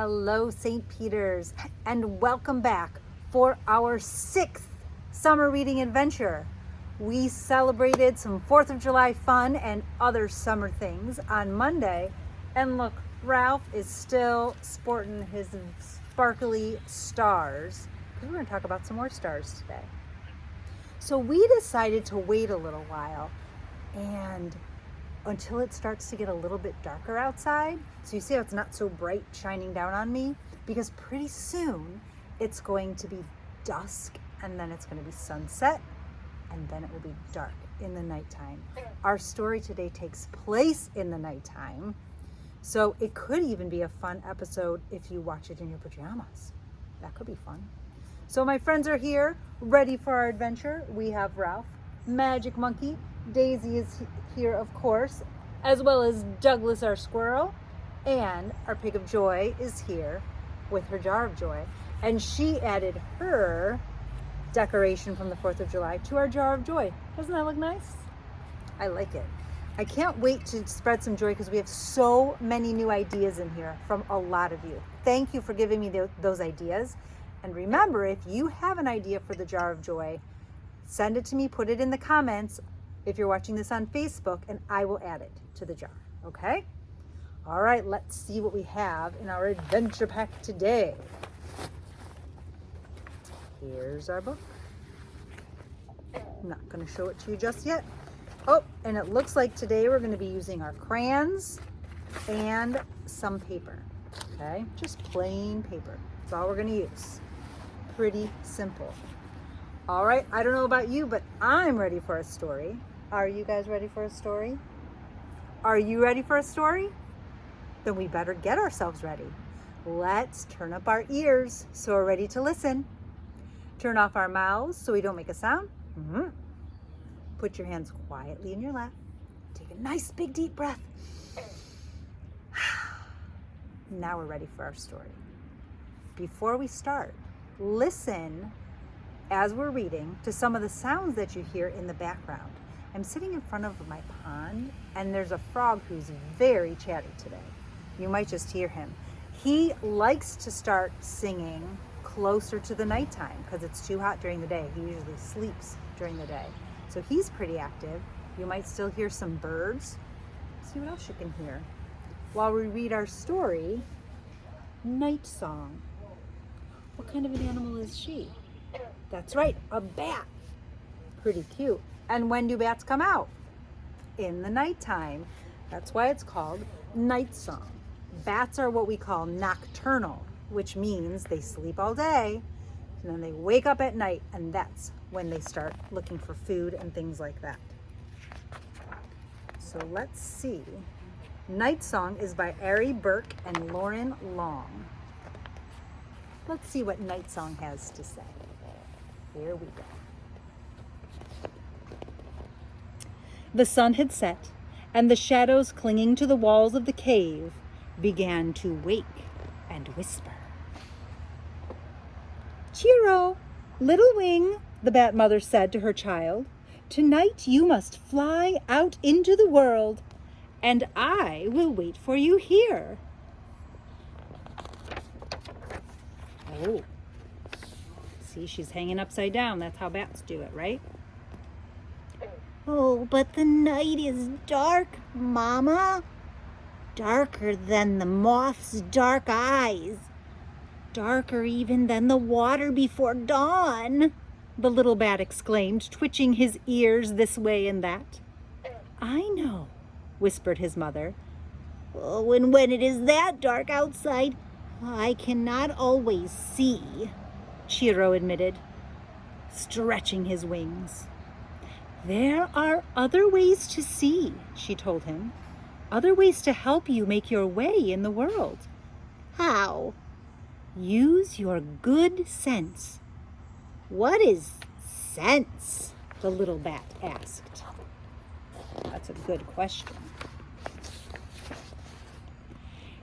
Hello, St. Peter's, and welcome back for our 6th summer reading adventure. We celebrated some 4th of July fun and other summer things on Monday, and look, Ralph is still sporting his sparkly stars, because we're going to talk about some more stars today. So we decided to wait a little while and until it starts to get a little bit darker outside. So you see how it's not so bright shining down on me? Because pretty soon it's going to be dusk, and then it's going to be sunset, and then it will be dark in the nighttime. Our story today takes place in the nighttime, so it could even be a fun episode if you watch it in your pajamas. That could be fun. So my friends are here, ready for our adventure. We have Ralph, Magic Monkey, Daisy is here, of course, as well as Douglas, our squirrel, and our pig of joy is here with her jar of joy. And she added her decoration from the 4th of July to our jar of joy. Doesn't that look nice? I like it. I can't wait to spread some joy because we have so many new ideas in here from a lot of you. Thank you for giving me those ideas. And remember, if you have an idea for the jar of joy, send it to me, put it in the comments if you're watching this on Facebook, and I will add it to the jar, okay? All right, let's see what we have in our adventure pack today. Here's our book. I'm not going to show it to you just yet. Oh, and it looks like today we're going to be using our crayons and some paper, okay? Just plain paper. That's all we're going to use. Pretty simple. All right, I don't know about you, but I'm ready for a story. Are you guys ready for a story? Are you ready for a story? Then we better get ourselves ready. Let's turn up our ears so we're ready to listen. Turn off our mouths so we don't make a sound. Put your hands quietly in your lap. Take a nice big deep breath. Now we're ready for our story. Before we start, listen as we're reading to some of the sounds that you hear in the background. I'm sitting in front of my pond, and there's a frog who's very chatty today. You might just hear him. He likes to start singing closer to the nighttime because it's too hot during the day. He usually sleeps during the day. So he's pretty active. You might still hear some birds. Let's see what else you can hear. While we read our story, Nightsong. What kind of an animal is she? That's right, a bat. Pretty cute. And when do bats come out? In the nighttime. That's why it's called Nightsong. Bats are what we call nocturnal, which means they sleep all day, and then they wake up at night, and that's when they start looking for food and things like that. So let's see. Nightsong is by Berk and Lauren Long. Let's see what Nightsong has to say. Here we go. The sun had set, and the shadows clinging to the walls of the cave began to wake and whisper. "Cheero, little wing," the bat mother said to her child. "Tonight you must fly out into the world, and I will wait for you here." Oh, see, she's hanging upside down. That's how bats do it, right? "Oh, but the night is dark, Mama. Darker than the moth's dark eyes. Darker even than the water before dawn," the little bat exclaimed, twitching his ears this way and that. "I know," whispered his mother. "Oh, and when it is that dark outside, I cannot always see," Cheero admitted, stretching his wings. "There are other ways to see," she told him. "Other ways to help you make your way in the world." "How?" "Use your good sense." "What is sense?" the little bat asked. That's a good question.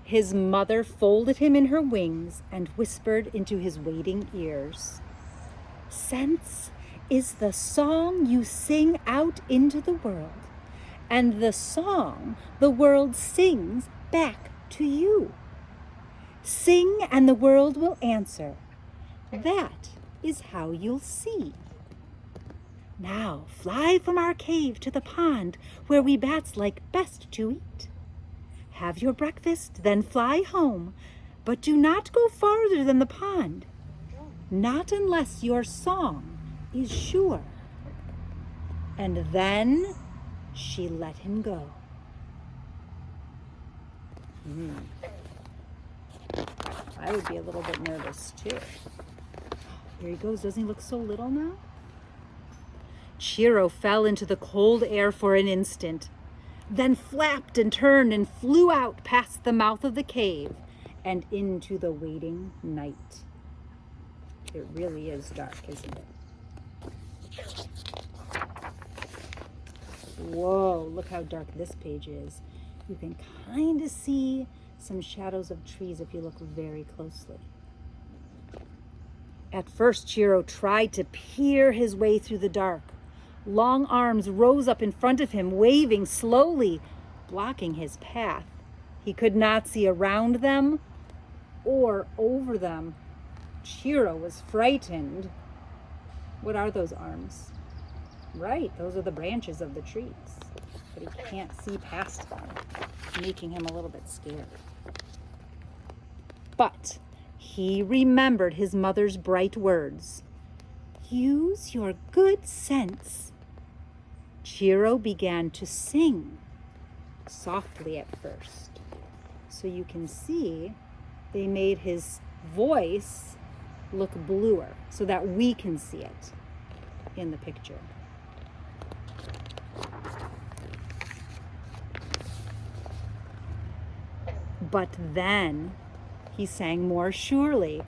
His mother folded him in her wings and whispered into his waiting ears. "Sense is the song you sing out into the world, and the song the world sings back to you. Sing and the world will answer. That is how you'll see. Now fly from our cave to the pond where we bats like best to eat. Have your breakfast, then fly home, but do not go farther than the pond. Not unless your song is sure. And then she let him go. I would be a little bit nervous too. There he goes. Doesn't he look so little now? Chiro fell into the cold air for an instant, then flapped and turned and flew out past the mouth of the cave and into the waiting night. It really is dark, isn't it? Whoa, look how dark this page is. You can kind of see some shadows of trees if you look very closely. At first, Chiro tried to peer his way through the dark. Long arms rose up in front of him, waving slowly, blocking his path. He could not see around them or over them. Chiro was frightened. What are those arms? Right, those are the branches of the trees. But he can't see past them, making him a little bit scared. But he remembered his mother's bright words. Use your good sense. Chiro began to sing, softly at first. So you can see they made his voice look bluer so that we can see it in the picture. But then he sang more surely.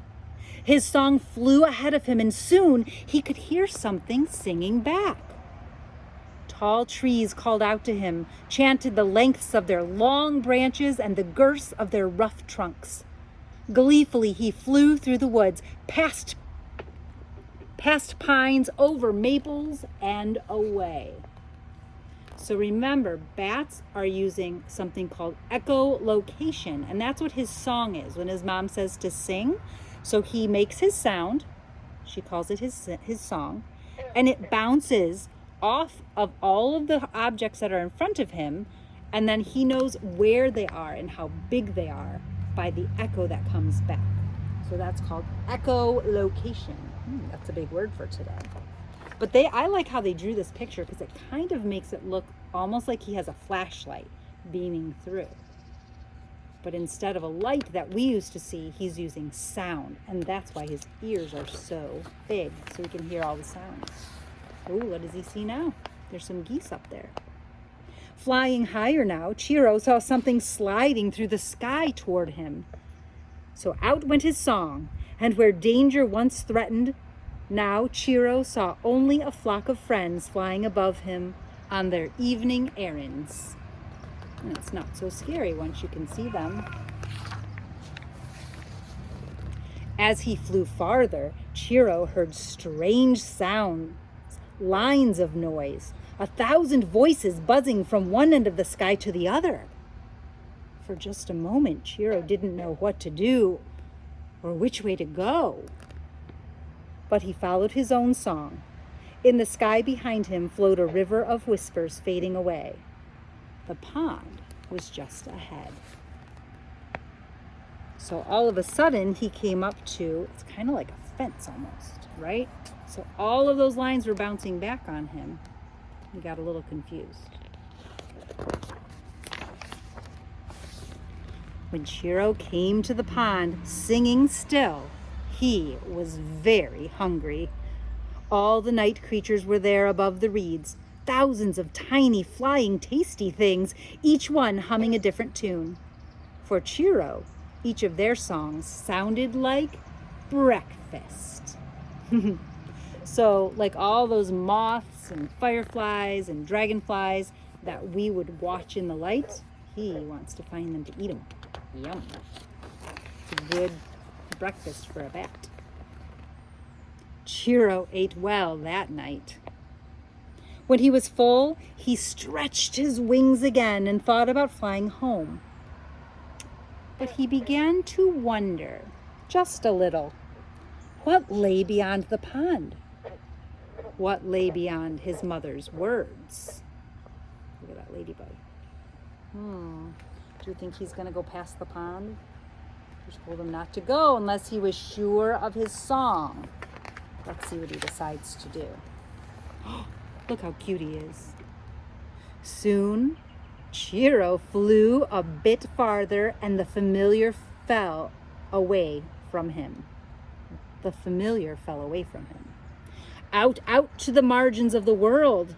His song flew ahead of him, and soon he could hear something singing back. Tall trees called out to him, chanted the lengths of their long branches and the girths of their rough trunks. Gleefully he flew through the woods, past pines, over maples, and away. So remember, bats are using something called echolocation, and that's what his song is when his mom says to sing. So he makes his sound, she calls it his song, and it bounces off of all of the objects that are in front of him, and then he knows where they are and how big they are by the echo that comes back. So that's called echolocation. That's a big word for today. But I like how they drew this picture because it kind of makes it look almost like he has a flashlight beaming through. But instead of a light that we used to see, he's using sound. And that's why his ears are so big, so he can hear all the sounds. Oh, what does he see now? There's some geese up there. Flying higher now, Chiro saw something sliding through the sky toward him. So out went his song, and where danger once threatened, now Chiro saw only a flock of friends flying above him on their evening errands. And it's not so scary once you can see them. As he flew farther, Chiro heard strange sounds, lines of noise, 1,000 voices buzzing from one end of the sky to the other. For just a moment, Chiro didn't know what to do or which way to go. But he followed his own song. In the sky behind him flowed a river of whispers fading away. The pond was just ahead. So all of a sudden he came up to, it's kind of like a fence almost, right? So all of those lines were bouncing back on him. He got a little confused. When Chiro came to the pond, singing still, he was very hungry. All the night creatures were there above the reeds, thousands of tiny, flying, tasty things, each one humming a different tune. For Chiro, each of their songs sounded like breakfast. So, like all those moths and fireflies and dragonflies that we would watch in the light, he wants to find them to eat them. Yum. It's a good breakfast for a bat. Chiro ate well that night. When he was full, he stretched his wings again and thought about flying home. But he began to wonder, just a little, what lay beyond the pond? What lay beyond his mother's words? Look at that ladybug. Do you think he's going to go past the pond? She told him not to go unless he was sure of his song. Let's see what he decides to do. Look how cute he is. Soon, Chiro flew a bit farther and the familiar fell away from him. The familiar fell away from him. Out to the margins of the world.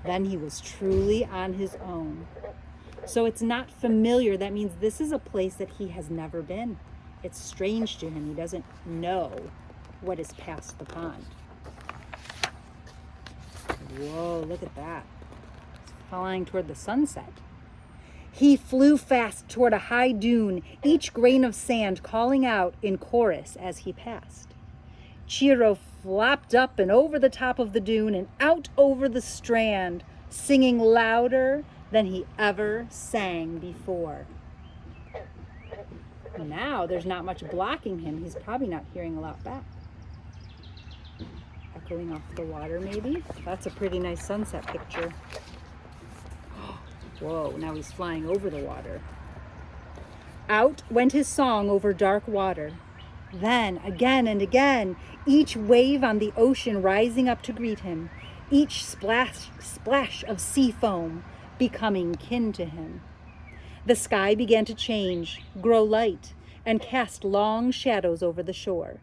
Then he was truly on his own. So it's not familiar. That means this is a place that he has never been. It's strange to him. He doesn't know what is past the pond. Whoa, look at that. It's flying toward the sunset. He flew fast toward a high dune, each grain of sand calling out in chorus as he passed. Chiro flopped up and over the top of the dune and out over the strand, singing louder than he ever sang before. Now there's not much blocking him. He's probably not hearing a lot back. Echoing off the water, maybe? That's a pretty nice sunset picture. Whoa, now he's flying over the water. Out went his song over dark water. Then, again and again, each wave on the ocean rising up to greet him, each splash of sea foam becoming kin to him. The sky began to change, grow light, and cast long shadows over the shore.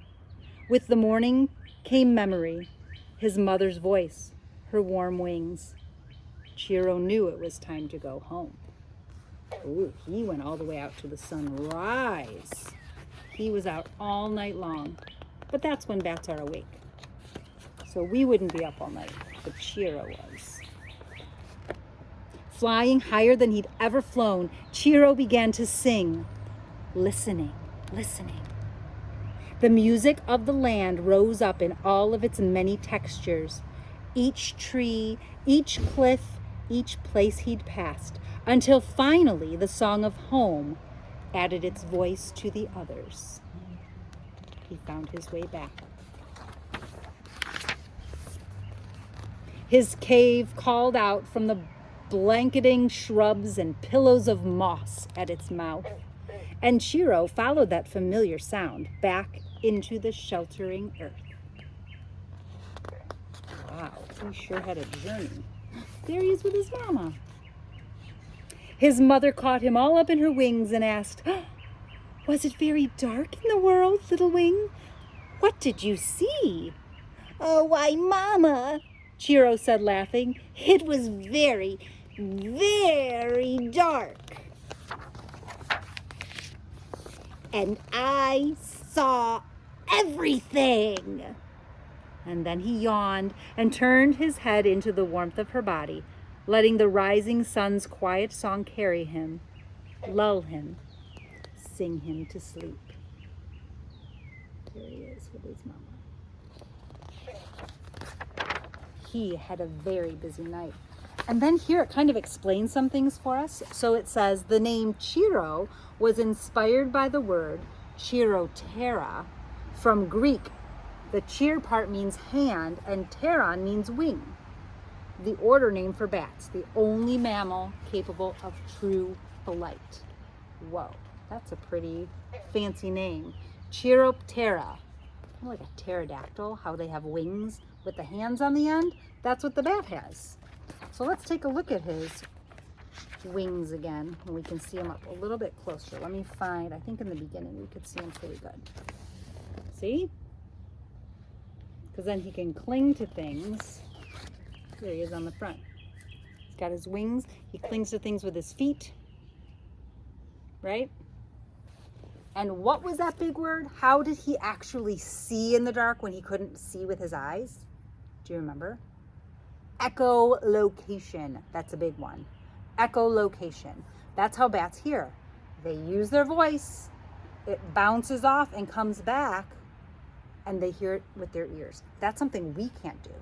With the morning came memory, his mother's voice, her warm wings. Chiro knew it was time to go home. Ooh, he went all the way out to the sunrise. He was out all night long, but that's when bats are awake. So we wouldn't be up all night, but Chiro was. Flying higher than he'd ever flown, Chiro began to sing, listening. The music of the land rose up in all of its many textures. Each tree, each cliff, each place he'd passed, until finally the song of home added its voice to the others. He found his way back. His cave called out from the blanketing shrubs and pillows of moss at its mouth, and Chiro followed that familiar sound back into the sheltering earth. Wow, he sure had a journey. There he is with his mama. His mother caught him all up in her wings and asked, "Was it very dark in the world, little wing? What did you see?" "Oh, why, Mama," Chiro said, laughing, "it was very, very dark. And I saw everything." And then he yawned and turned his head into the warmth of her body, letting the rising sun's quiet song carry him, lull him, sing him to sleep. There he is with his mama. He had a very busy night. And then here it kind of explains some things for us. So it says the name Chiro was inspired by the word chirotera from Greek. The chir part means hand and pteron means wing. The order name for bats, the only mammal capable of true flight. Whoa, that's a pretty fancy name. Chiroptera. Kind of like a pterodactyl, how they have wings with the hands on the end. That's what the bat has. So let's take a look at his wings again, and we can see him up a little bit closer. Let me find, I think in the beginning we could see him pretty good. See? Because then he can cling to things. There he is on the front. He's got his wings. He clings to things with his feet. Right? And what was that big word? How did he actually see in the dark when he couldn't see with his eyes? Do you remember? Echolocation. That's a big one. Echolocation. That's how bats hear. They use their voice. It bounces off and comes back, and they hear it with their ears. That's something we can't do.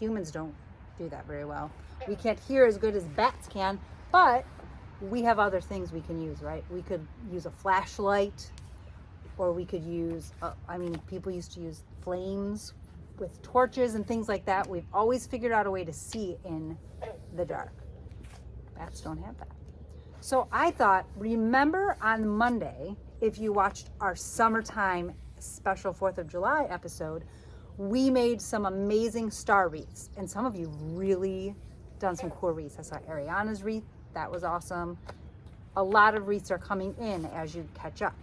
Humans don't do that very well. We can't hear as good as bats can, but we have other things we can use, right? We could use a flashlight, or we could use, people used to use flames with torches and things like that. We've always figured out a way to see in the dark. Bats don't have that. So I thought, remember on Monday, if you watched our summertime special 4th of July episode, we made some amazing star wreaths, and some of you really done some cool wreaths. I saw Ariana's wreath, that was awesome. A lot of wreaths are coming in as you catch up.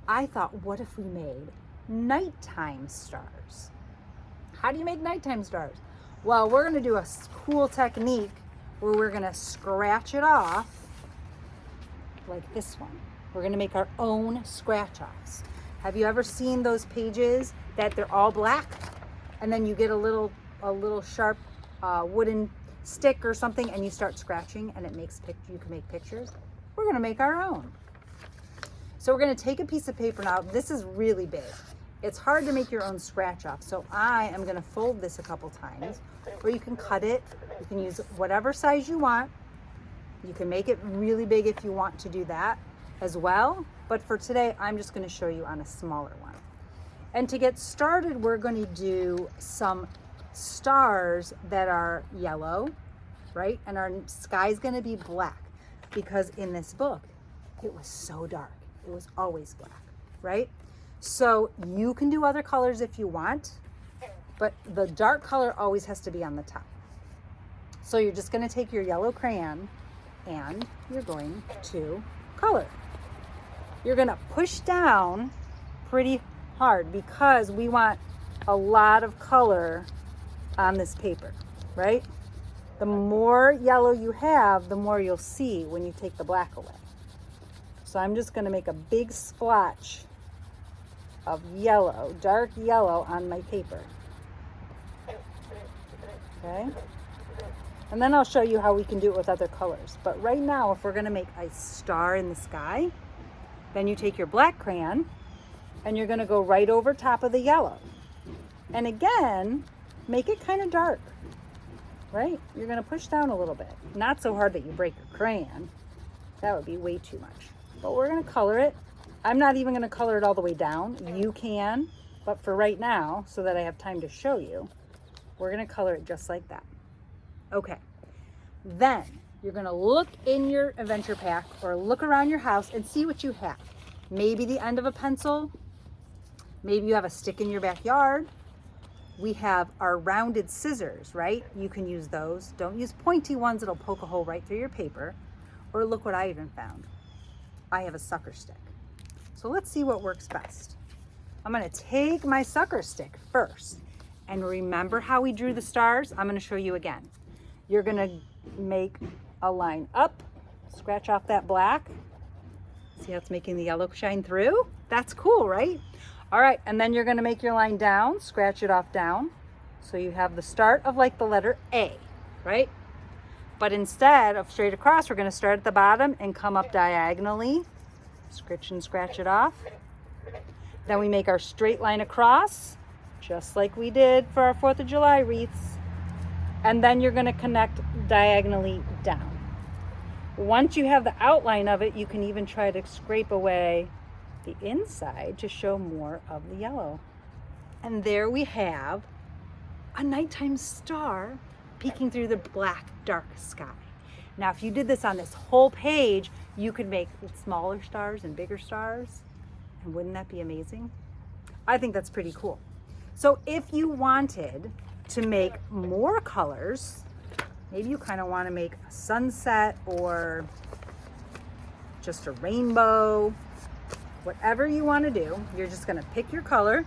I thought, what if we made nighttime stars? How do you make nighttime stars? Well, we're gonna do a cool technique where we're gonna scratch it off like this one. We're gonna make our own scratch offs. Have you ever seen those pages that they're all black and then you get a little sharp wooden stick or something and you start scratching and it makes you can make pictures? We're gonna make our own. So we're gonna take a piece of paper now. This is really big. It's hard to make your own scratch off. So I am gonna fold this a couple times, or you can cut it. You can use whatever size you want. You can make it really big if you want to do that as well. But for today, I'm just gonna show you on a smaller one. And to get started, we're gonna do some stars that are yellow, right? And our sky's gonna be black, because in this book, it was so dark. It was always black, right? So you can do other colors if you want, but the dark color always has to be on the top. So you're just gonna take your yellow crayon and you're going to color. You're gonna push down pretty hard because we want a lot of color on this paper, right? The more yellow you have, the more you'll see when you take the black away. So I'm just gonna make a big splotch of yellow, dark yellow on my paper. Okay? And then I'll show you how we can do it with other colors. But right now, if we're gonna make a star in the sky, then you take your black crayon and you're gonna go right over top of the yellow. And again, make it kind of dark, right? You're gonna push down a little bit. Not so hard that you break your crayon. That would be way too much. But we're gonna color it. I'm not even gonna color it all the way down. You can, but for right now, so that I have time to show you, we're gonna color it just like that. Okay, then you're gonna look in your adventure pack or look around your house and see what you have. Maybe the end of a pencil. Maybe you have a stick in your backyard. We have our rounded scissors, right? You can use those. Don't use pointy ones, it'll poke a hole right through your paper. Or look what I even found. I have a sucker stick. So let's see what works best. I'm gonna take my sucker stick first. And remember how we drew the stars? I'm gonna show you again. You're gonna make a line up, scratch off that black. See how it's making the yellow shine through? That's cool, right? All right, and then you're gonna make your line down, scratch it off down. So you have the start of like the letter A, right? But instead of straight across, we're gonna start at the bottom and come up diagonally. Scratch and scratch it off. Then we make our straight line across, just like we did for our 4th of July wreaths. And then you're gonna connect diagonally down. Once you have the outline of it, you can even try to scrape away the inside to show more of the yellow. And there we have a nighttime star peeking through the black, dark sky. Now, if you did this on this whole page, you could make smaller stars and bigger stars. And wouldn't that be amazing? I think that's pretty cool. So if you wanted to make more colors, maybe you kind of want to make a sunset or just a rainbow, whatever you want to do, you're just going to pick your color.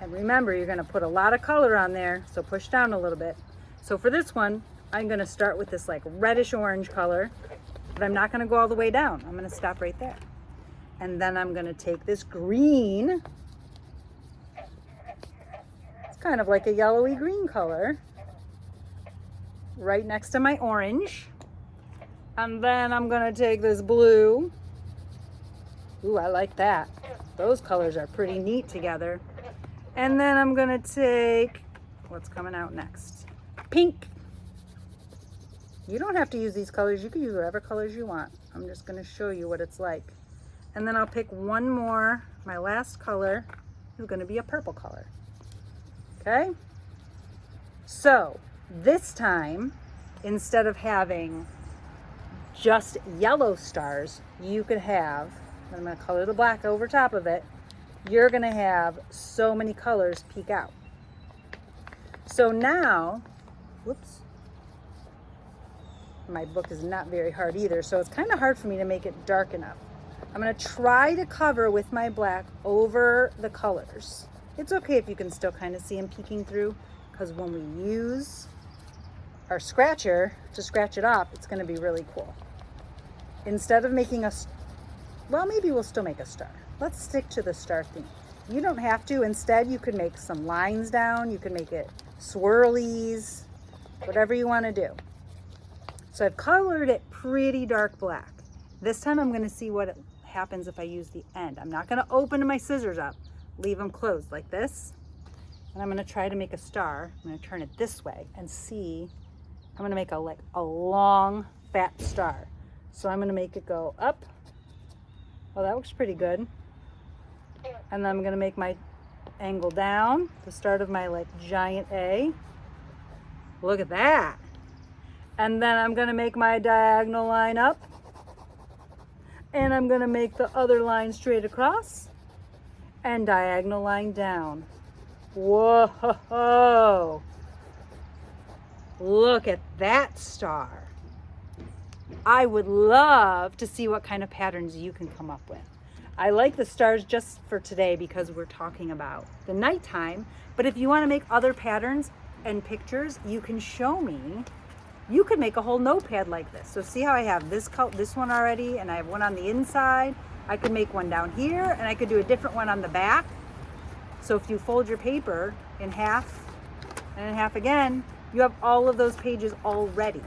And remember, you're going to put a lot of color on there, so push down a little bit. So for this one, I'm going to start with this like reddish orange color, but I'm not going to go all the way down. I'm going to stop right there. And then I'm going to take this green. It's kind of like a yellowy green color right next to my orange. And then I'm going to take this blue. Ooh, I like that. Those colors are pretty neat together. And then I'm going to take, what's coming out next? Pink. You don't have to use these colors. You can use whatever colors you want. I'm just going to show you what it's like. And then I'll pick one more. My last color is going to be a purple color. Okay? So this time, instead of having just yellow stars, you could have, I'm going to color the black over top of it, you're going to have so many colors peek out. So now, whoops, my book is not very hard either, so it's kind of hard for me to make it dark enough. I'm going to try to cover with my black over the colors. It's okay if you can still kind of see them peeking through, because when we use our scratcher to scratch it off, it's going to be really cool. Instead of making a, well, maybe we'll still make a star. Let's stick to the star theme. You don't have to. Instead, you could make some lines down. You can make it swirlies, whatever you want to do. So I've colored it pretty dark black. This time I'm going to see what happens if I use the end. I'm not going to open my scissors up, leave them closed like this. And I'm going to try to make a star. I'm going to turn it this way and see. I'm going to make a long fat star. So I'm going to make it go up. Well, that looks pretty good. And then I'm going to make my angle down, the start of my giant A. Look at that. And then I'm going to make my diagonal line up. And I'm going to make the other line straight across and diagonal line down. Whoa! Look at that star. I would love to see what kind of patterns you can come up with. I like the stars just for today because we're talking about the nighttime, but if you want to make other patterns and pictures, you can show me. You could make a whole notepad like this. So see how I have this one already, and I have one on the inside. I could make one down here, and I could do a different one on the back. So if you fold your paper in half and in half again, you have all of those pages already,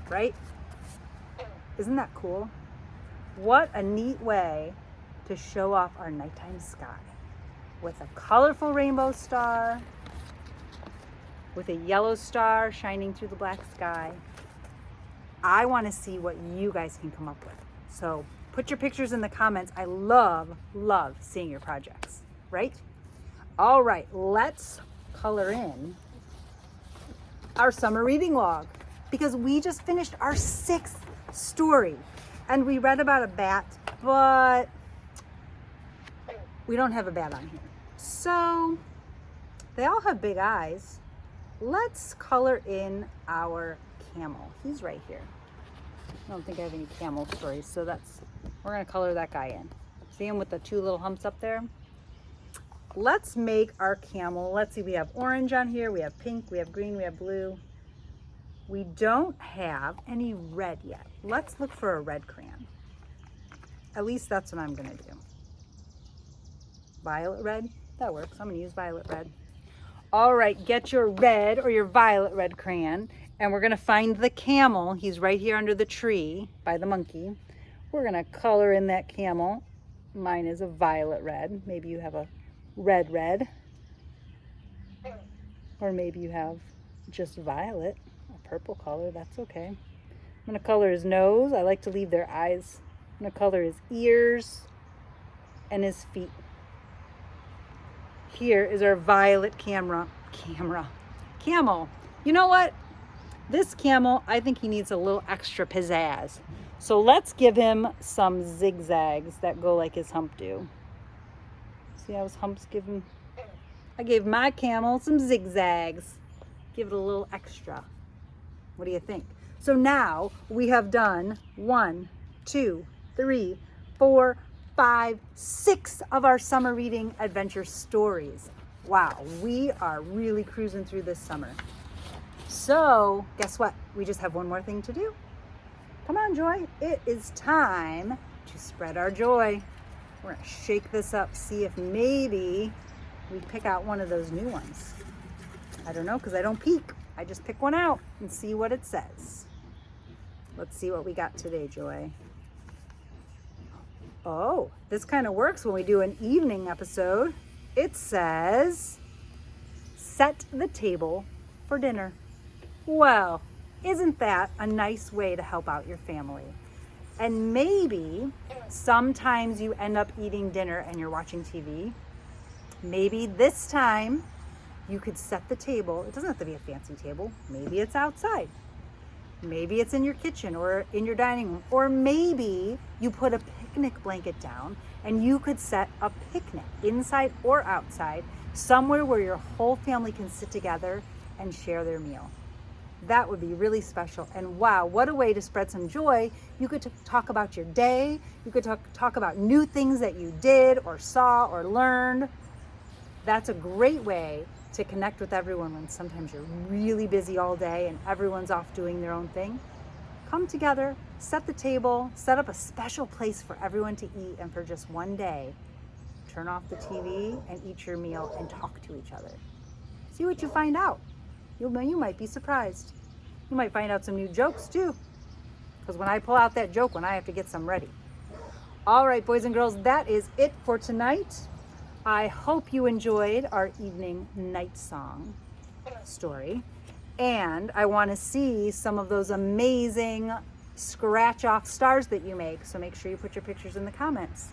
right? Isn't that cool? What a neat way to show off our nighttime sky with a colorful rainbow star, with a yellow star shining through the black sky. I want to see what you guys can come up with. So put your pictures in the comments. I love seeing your projects, right? All right, let's color in our summer reading log because we just finished our 6th story and we read about a bat, but we don't have a bat on here. So they all have big eyes. Let's color in our camel. He's right here. I don't think I have any camel stories, so we're gonna color that guy in. See him with the 2 little humps up there? Let's make our camel. Let's see, we have orange on here, we have pink, we have green, we have blue. We don't have any red yet. Let's look for a red crayon. At least that's what I'm gonna do. Violet red, that works. I'm gonna use violet red. All right, get your red or your violet red crayon, and we're gonna find the camel. He's right here under the tree by the monkey. We're gonna color in that camel. Mine is a violet red. Maybe you have a red, or maybe you have just violet, a purple color, that's okay. I'm gonna color his nose. I like to leave their eyes. I'm gonna color his ears and his feet. Here is our violet camel. You know what? This camel, I think he needs a little extra pizzazz. So let's give him some zigzags that go like his hump do. See how his humps give him? I gave my camel some zigzags. Give it a little extra. What do you think? So now we have done 1, 2, 3, 4, 5, 6 of our summer reading adventure stories. Wow, we are really cruising through this summer. So guess what? We just have one more thing to do. Come on, Joy. It is time to spread our joy. We're gonna shake this up, see if maybe we pick out one of those new ones. I don't know, because I don't peek. I just pick one out and see what it says. Let's see what we got today, Joy. Oh, this kind of works when we do an evening episode. It says, set the table for dinner. Well, Isn't that a nice way to help out your family? And maybe sometimes you end up eating dinner and you're watching TV. Maybe this time you could set the table. It doesn't have to be a fancy table. Maybe it's outside. Maybe it's in your kitchen or in your dining room. Or maybe you put a picnic blanket down and you could set a picnic inside or outside, somewhere where your whole family can sit together and share their meal. That would be really special. And wow, what a way to spread some joy. You could talk about your day. You could talk about new things that you did or saw or learned. That's a great way to connect with everyone when sometimes you're really busy all day and everyone's off doing their own thing. Come together, set the table, set up a special place for everyone to eat, and for just one day, turn off the TV and eat your meal and talk to each other. See what you find out. You might be surprised. You might find out some new jokes too, because when I pull out that joke one, I have to get some ready. All right, boys and girls, that is it for tonight. I hope you enjoyed our evening Nightsong story. And I want to see some of those amazing scratch off stars that you make. So make sure you put your pictures in the comments.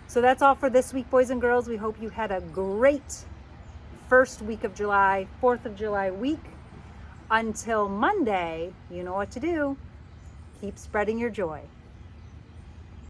So that's all for this week, boys and girls. We hope you had a great first week of July, 4th of July week. Until Monday, you know what to do. Keep spreading your joy.